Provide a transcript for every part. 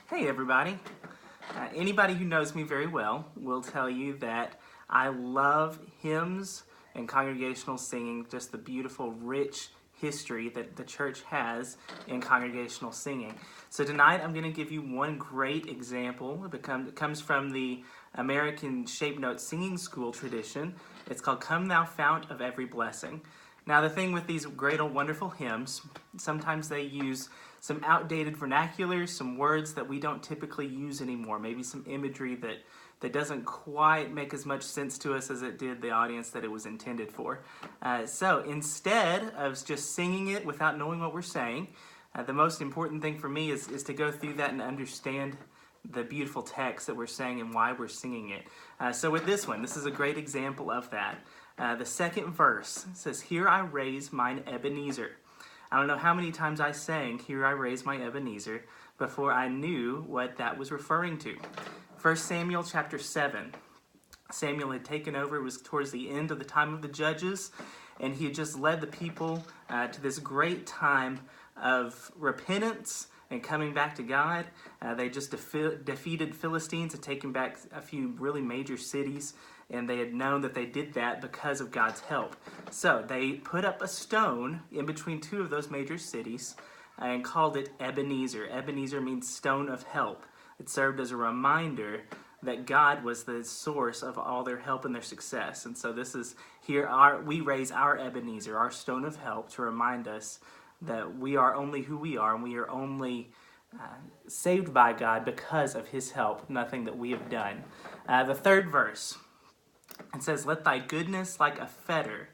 Hey everybody. Anybody who knows me very well will tell you that I love hymns and congregational singing, just the beautiful, rich history that the church has in congregational singing. So tonight I'm going to give you one great example. It comes from the American Shape Note Singing School tradition. It's called Come Thou Fount of Every Blessing. Now the thing with these great old wonderful hymns, sometimes they use some outdated vernaculars, some words that we don't typically use anymore, maybe some imagery that doesn't quite make as much sense to us as it did the audience that it was intended for. So instead of just singing it without knowing what we're saying, the most important thing for me is to go through that and understand the beautiful text that we're saying and why we're singing it. So with this one, this is a great example of that. The second verse says, "Here I raise mine Ebenezer." I don't know how many times I sang, "Here I raise my Ebenezer," before I knew what that was referring to. 1 Samuel chapter 7. Samuel had taken over. It was towards the end of the time of the judges, and he had just led the people to this great time of repentance and coming back to God. They just defeated Philistines and taken back a few really major cities, and they had known that they did that because of God's help. So they put up a stone in between two of those major cities and called it Ebenezer. Ebenezer means stone of help. It served as a reminder that God was the source of all their help and their success. And so this is we raise our Ebenezer, our stone of help, to remind us that we are only who we are, and we are only saved by God because of his help, nothing that we have done. The third verse, it says, "Let thy goodness like a fetter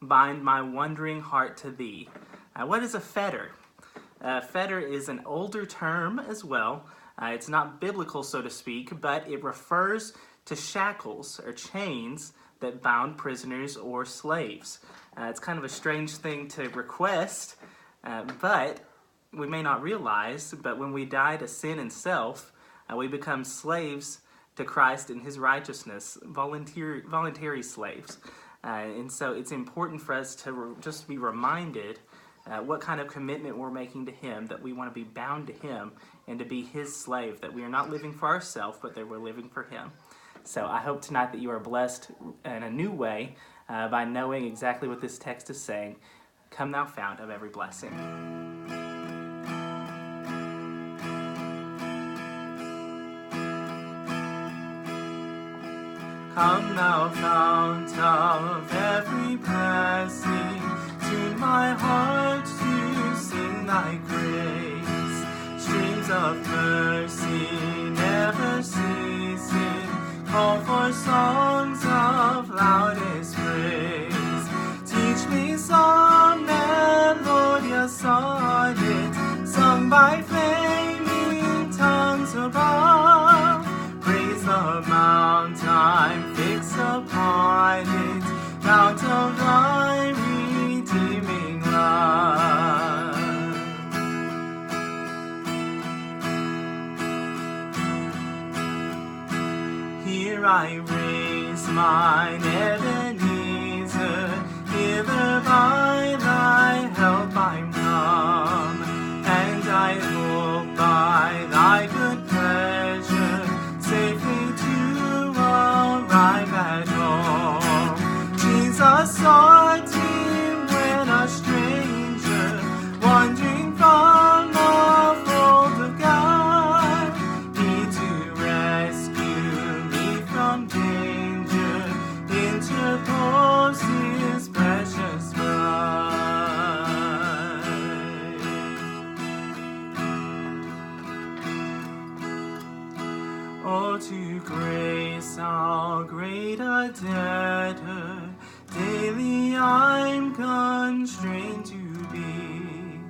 bind my wandering heart to thee." What is a fetter? Fetter is an older term as well. It's not biblical, so to speak, but it refers to shackles or chains that bound prisoners or slaves. It's kind of a strange thing to request, but we may not realize, but when we die to sin and self, we become slaves to Christ and his righteousness, voluntary slaves. And so it's important for us to just be reminded what kind of commitment we're making to him, that we want to be bound to him and to be his slave, that we are not living for ourselves, but that we're living for him. So I hope tonight that you are blessed in a new way by knowing exactly what this text is saying. Come thou fount of every blessing. Come thou fount of every blessing, tune my heart to sing thy grace. Streams of mercy never ceasing, call for songs of loudest praise. Teach me some melodious sonnet, sung by flaming tongues above. Praise the mount I'm fixed upon it, mount of thy redeeming love. Here I raise mine Ebenezer, hither by thy help I'm come, and I hope by thy good pleasure safely to arrive at home. Jesus sought him when a stranger, wandering from the fold of God, he to rescue me from danger, interposed his precious blood. Oh, to grace how great a debtor daily I'm constrained to be.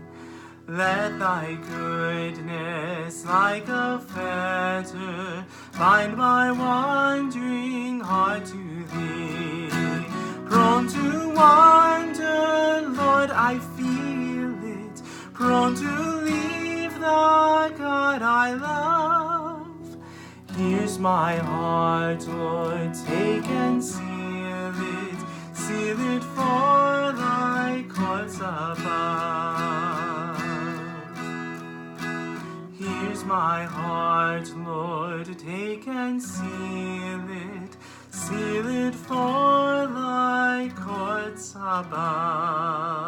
Let thy goodness like a fetter bind my wandering heart to thee. Prone to wander, Lord, I feel it, prone to leave the God I love. Here's my heart, Lord, take and seal it for thy courts above. Here's my heart, Lord, take and seal it for thy courts above.